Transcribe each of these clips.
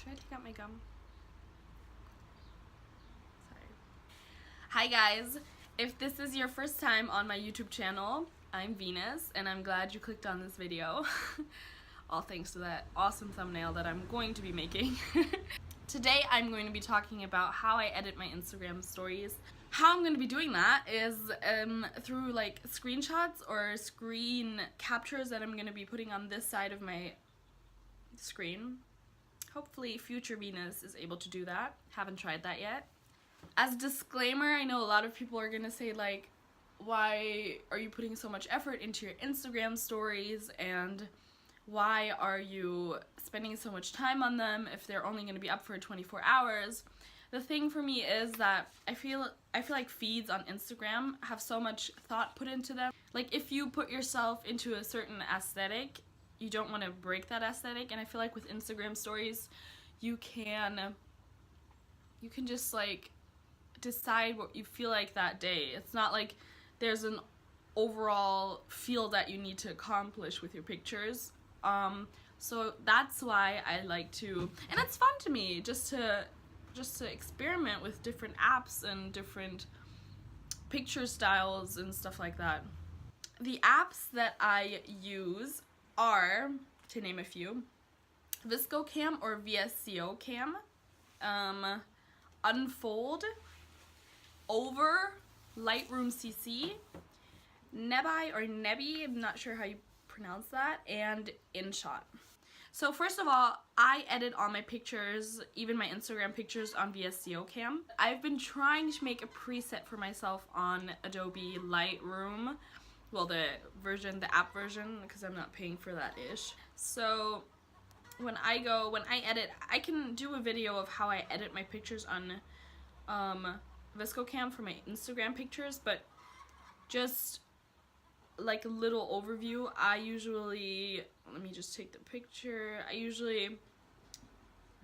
Should I take out my gum? Sorry. Hi guys! If this is your first time on my YouTube channel, I'm Venus, and I'm glad you clicked on this video. All thanks to that awesome thumbnail that I'm going to be making. Today I'm going to be talking about how I edit my Instagram stories. How I'm going to be doing that is through like screenshots or screen captures that I'm going to be putting on this side of my screen. Hopefully future Venus is able to do that. Haven't tried that yet. As a disclaimer, I know a lot of people are going to say like, why are you putting so much effort into your Instagram stories, and why are you spending so much time on them if they're only going to be up for 24 hours? The thing for me is that I feel like feeds on Instagram have so much thought put into them. Like if you put yourself into a certain aesthetic, you don't want to break that aesthetic, and I feel like with Instagram stories you can just like decide what you feel like that day. It's not like there's an overall feel that you need to accomplish with your pictures. So that's why I like to, and it's fun to me just to experiment with different apps and different picture styles and stuff like that. The apps that I use are, to name a few, VSCO or VSCO Cam, Unfold, Over, Lightroom CC, Nebi or Nebi, I'm not sure how you pronounce that, and InShot. So first of all, I edit all my pictures, even my Instagram pictures, on VSCO Cam. I've been trying to make a preset for myself on Adobe Lightroom. Well, the app version, because I'm not paying for that ish. So when I edit, I can do a video of how I edit my pictures on VSCO Cam for my Instagram pictures, but just like a little overview, I usually, let me just take the picture, I usually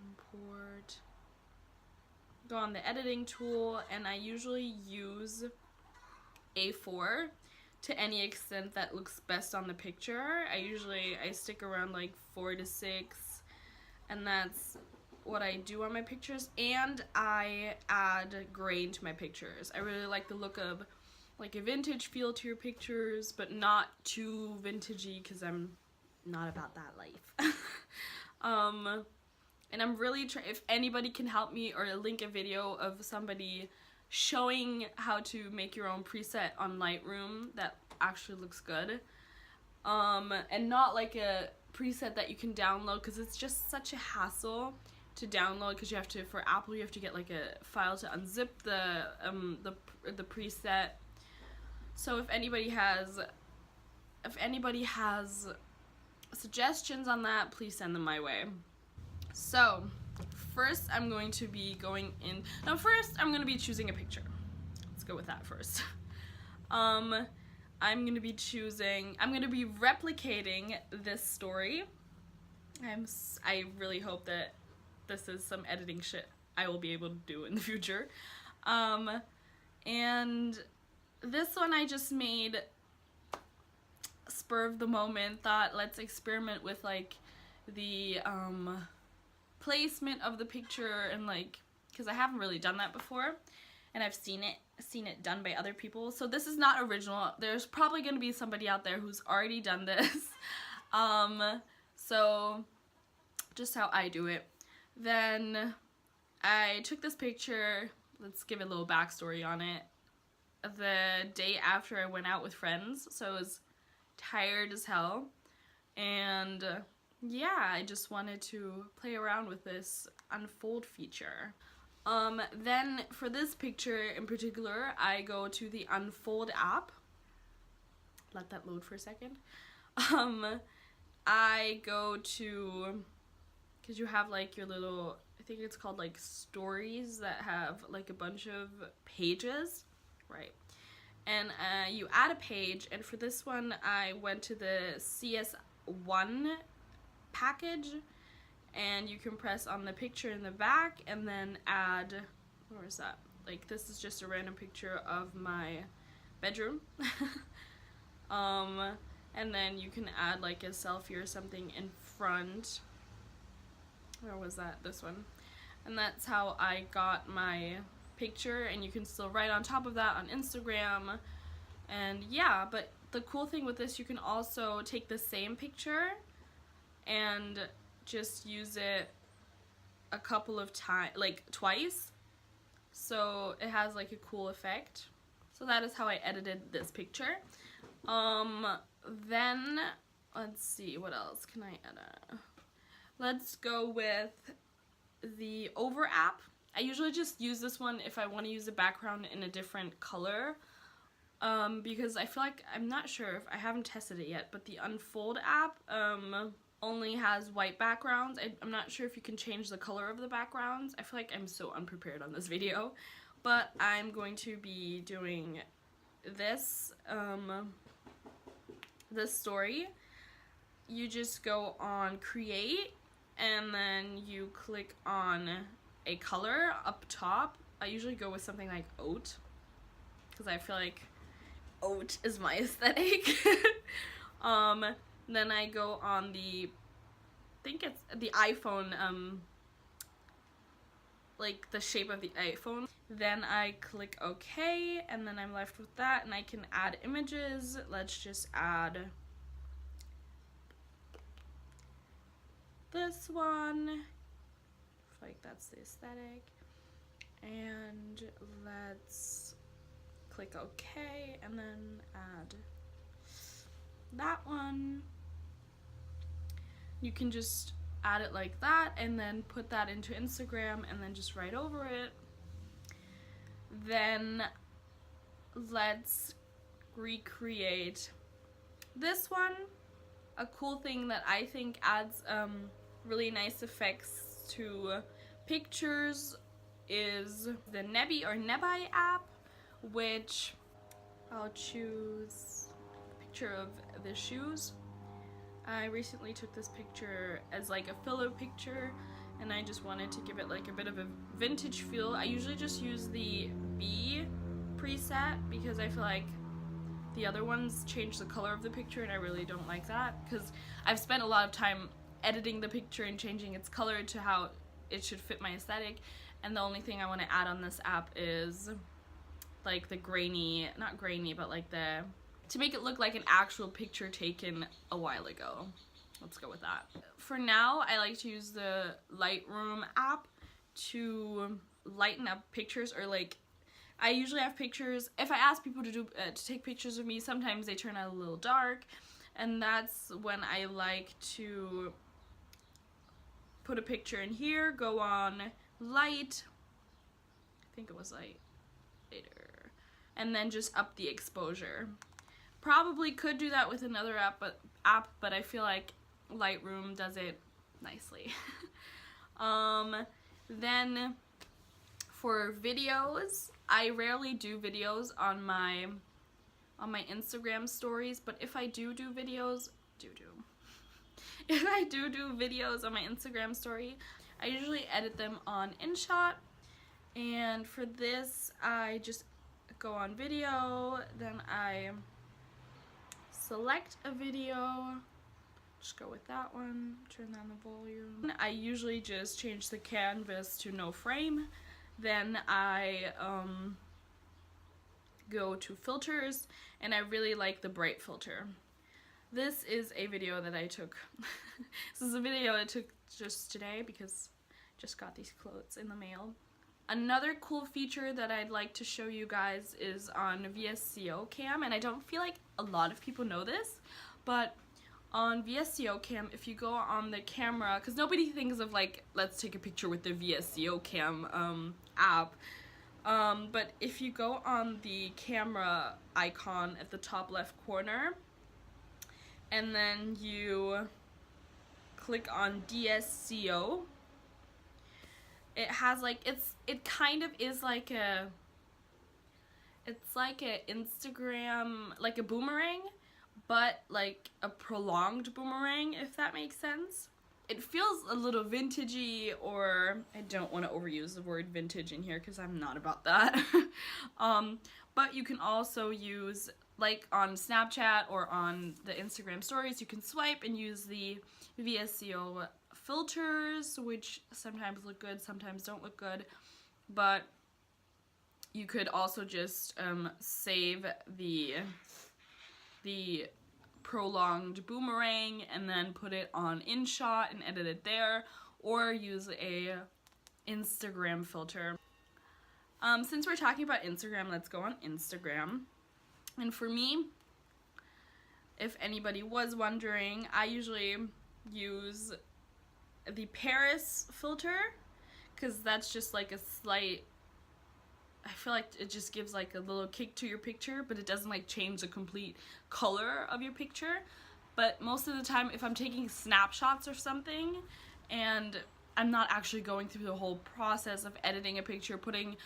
import, go on the editing tool, and I usually use A4 to any extent that looks best on the picture. I stick around like 4 to 6, and that's what I do on my pictures, and I add grain to my pictures. I really like the look of like a vintage feel to your pictures, but not too vintagey, because I'm not about that life. And I'm really trying, if anybody can help me or link a video of somebody showing how to make your own preset on Lightroom that actually looks good, and not like a preset that you can download, because it's just such a hassle to download, because you have to, for Apple, you have to get like a file to unzip the preset. So if anybody has suggestions on that, please send them my way. So first I'm going to be choosing a picture. Let's go with that first. I'm going to be replicating this story. I really hope that this is some editing shit I will be able to do in the future. And this one I just made spur of the moment, thought let's experiment with like the placement of the picture, and like, because I haven't really done that before, and I've seen it done by other people. So this is not original. There's probably going to be somebody out there who's already done this. So just how I do it. Then I took this picture, let's give a little backstory on it, the day after I went out with friends, so I was tired as hell, and yeah, I just wanted to play around with this unfold feature. Then for this picture in particular, I go to the Unfold app. Let that load for a second. I go to, because you have like your little, I think it's called like stories, that have like a bunch of pages, right? And you add a page, and for this one I went to the CS1 package, and you can press on the picture in the back and then add, where is that? Like, this is just a random picture of my bedroom. And then you can add like a selfie or something in front. where was that? This one. And that's how I got my picture, and you can still write on top of that on Instagram. And yeah, but the cool thing with this, you can also take the same picture and just use it a couple of times, like twice, so it has like a cool effect. So that is how I edited this picture. Then let's see, what else can I edit? Let's go with the Over app. I usually just use this one if I want to use a background in a different color, because I feel like, I'm not sure, if I haven't tested it yet, but the Unfold app only has white backgrounds. I'm not sure if you can change the color of the backgrounds. I feel like I'm so unprepared on this video, but I'm going to be doing this, this story. You just go on create, and then you click on a color up top. I usually go with something like oat, because I feel like oat is my aesthetic. Then I go on the, I think it's the iPhone, like the shape of the iPhone. Then I click OK, and then I'm left with that, and I can add images. Let's just add this one. I feel like that's the aesthetic. And let's click OK, and then add that one. You can just add it like that, and then put that into Instagram, and then just write over it. Then let's recreate this one. A cool thing that I think adds really nice effects to pictures is the Nebi or Nebi app, which I'll choose a picture of the shoes. I recently took this picture as like a filler picture, and I just wanted to give it like a bit of a vintage feel. I usually just use the B preset because I feel like the other ones change the color of the picture, and I really don't like that, because I've spent a lot of time editing the picture and changing its color to how it should fit my aesthetic, and the only thing I want to add on this app is like the grainy, not grainy, but like the, to make it look like an actual picture taken a while ago. Let's go with that. For now, I like to use the Lightroom app to lighten up pictures, or like, I usually have pictures, if I ask people to take pictures of me, sometimes they turn out a little dark, and that's when I like to put a picture in here, go on light, I think it was light later, and then just up the exposure. Probably could do that with another app, but I feel like Lightroom does it nicely. Then for videos, I rarely do videos on my Instagram stories, but if I do videos, if I do videos on my Instagram story, I usually edit them on InShot. And for this, I just go on video, then I select a video, just go with that one, turn down the volume. I usually just change the canvas to no frame. Then I go to filters, and I really like the bright filter. This is a video that I took. This is a video I took just today because I just got these clothes in the mail. Another cool feature that I'd like to show you guys is on VSCO Cam, and I don't feel like a lot of people know this, but on VSCO Cam, if you go on the camera, because nobody thinks of like, let's take a picture with the VSCO Cam app, but if you go on the camera icon at the top left corner, and then you click on DSCO, it has like, it kind of is like a, it's like a Instagram, like a boomerang, but like a prolonged boomerang, if that makes sense. It feels a little vintagey, or I don't want to overuse the word vintage in here because I'm not about that. But you can also use, like on Snapchat or on the Instagram stories, you can swipe and use the VSCO filters, which sometimes look good, sometimes don't look good, but you could also just save the prolonged boomerang and then put it on InShot and edit it there, or use a Instagram filter. Since we're talking about Instagram, let's go on Instagram. And for me, if anybody was wondering, I usually use the Paris filter, because that's just like a slight, I feel like it just gives like a little kick to your picture, but it doesn't like change the complete color of your picture. But most of the time, if I'm taking snapshots or something and I'm not actually going through the whole process of editing a picture, putting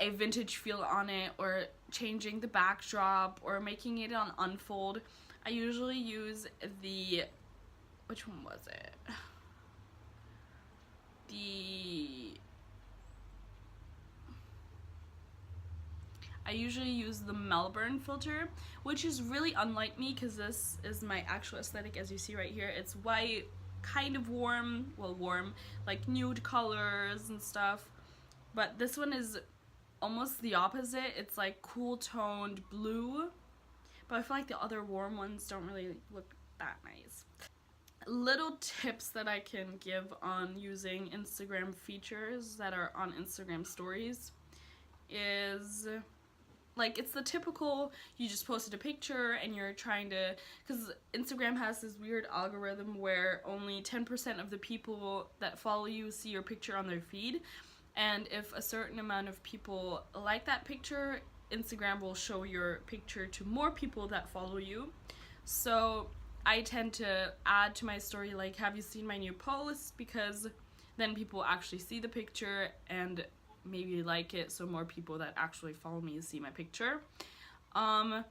a vintage feel on it, or changing the backdrop, or making it on unfold, I usually use the, which one was it? I usually use the Melbourne filter, which is really unlike me because this is my actual aesthetic, as you see right here. It's white, kind of warm, well, warm, like nude colors and stuff. But this one is almost the opposite. It's like cool toned blue, but I feel like the other warm ones don't really look that nice. Little tips that I can give on using Instagram features that are on Instagram stories is, like, it's the typical, you just posted a picture and you're trying to, because Instagram has this weird algorithm where only 10% of the people that follow you see your picture on their feed, and if a certain amount of people like that picture, Instagram will show your picture to more people that follow you. So I tend to add to my story, like, have you seen my new post? Because then people actually see the picture and maybe like it, so more people that actually follow me see my picture. And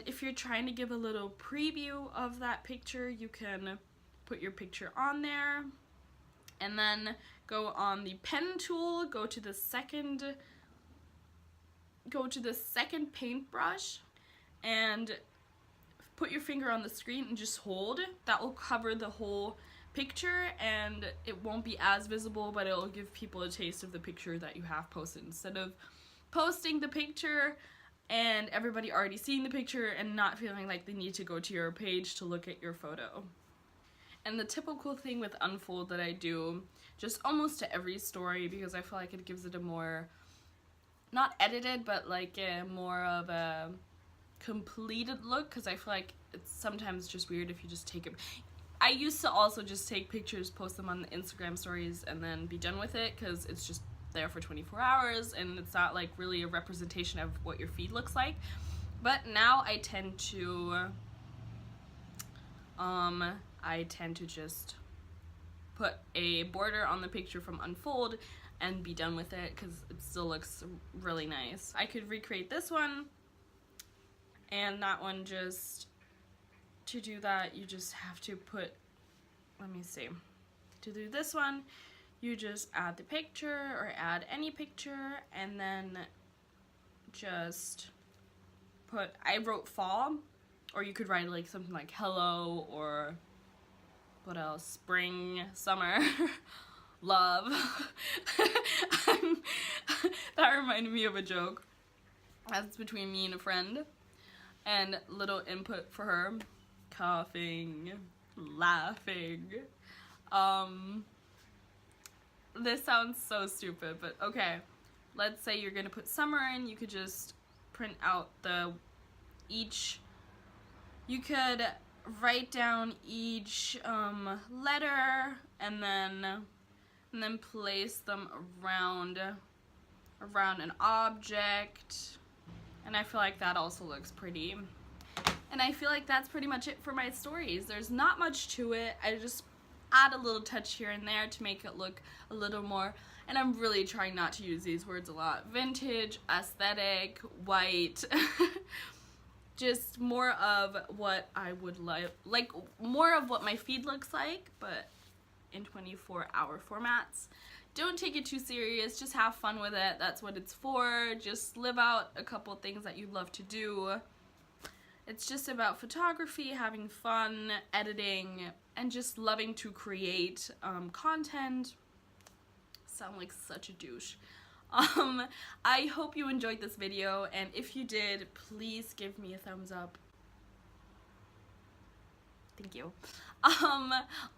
if you're trying to give a little preview of that picture, you can put your picture on there, and then go on the pen tool, go to the second paintbrush, and put your finger on the screen and just hold. That will cover the whole picture, and it won't be as visible, but it'll give people a taste of the picture that you have posted, instead of posting the picture and everybody already seeing the picture and not feeling like they need to go to your page to look at your photo. And the typical thing with Unfold that I do just almost to every story, because I feel like it gives it a more, not edited, but like a more of a completed look, because I feel like it's sometimes just weird if you just take it. I used to also just take pictures, post them on the Instagram stories, and then be done with it, because it's just there for 24 hours and it's not like really a representation of what your feed looks like. But now I tend to just put a border on the picture from Unfold and be done with it, because it still looks really nice. I could recreate this one, and that one, just to do that you just have to put, let me see, to do this one you just add the picture, or add any picture, and then just put, I wrote fall, or you could write like something like hello, or what else, spring, summer, love. That reminded me of a joke that's between me and a friend, and little input for her: coughing, laughing. This sounds so stupid, but okay, let's say you're gonna put summer in. You could just print out you could write down each letter, and then place them around an object, and I feel like that also looks pretty. And I feel like that's pretty much it for my stories. There's not much to it. I just add a little touch here and there to make it look a little more, and I'm really trying not to use these words a lot, vintage, aesthetic, white. Just more of what I would like more of what my feed looks like, but in 24-hour formats. Don't take it too serious, just have fun with it. That's what it's for. Just live out a couple things that you love to do. It's just about photography, having fun, editing, and just loving to create content. Sound like such a douche. I hope you enjoyed this video, and if you did, please give me a thumbs up. Thank you.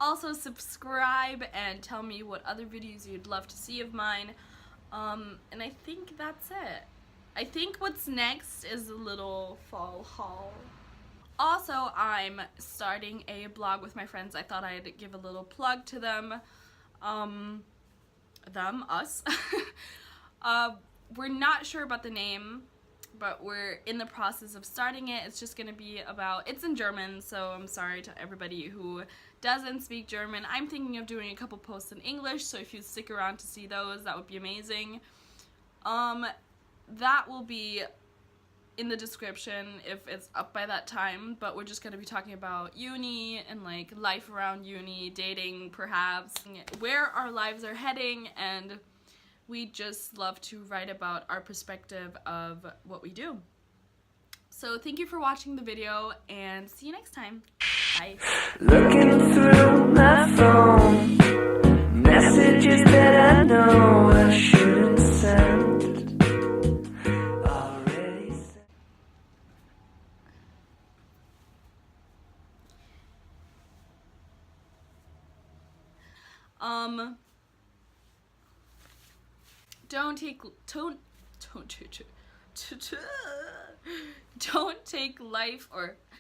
Also subscribe and tell me what other videos you'd love to see of mine. And I think that's it. I think what's next is a little fall haul. Also, I'm starting a blog with my friends. I thought I'd give a little plug to them. Us. We're not sure about the name, but we're in the process of starting it. It's just gonna be about, it's in German, so I'm sorry to everybody who doesn't speak German. I'm thinking of doing a couple posts in English, so if you stick around to see those, that would be amazing. That will be in the description if it's up by that time, but we're just gonna be talking about uni and like life around uni, dating perhaps, where our lives are heading, and we just love to write about our perspective of what we do. So thank you for watching the video, and see you next time. Bye. Looking through my phone, messages that I know I shouldn't send. Already sent. Don't take life, or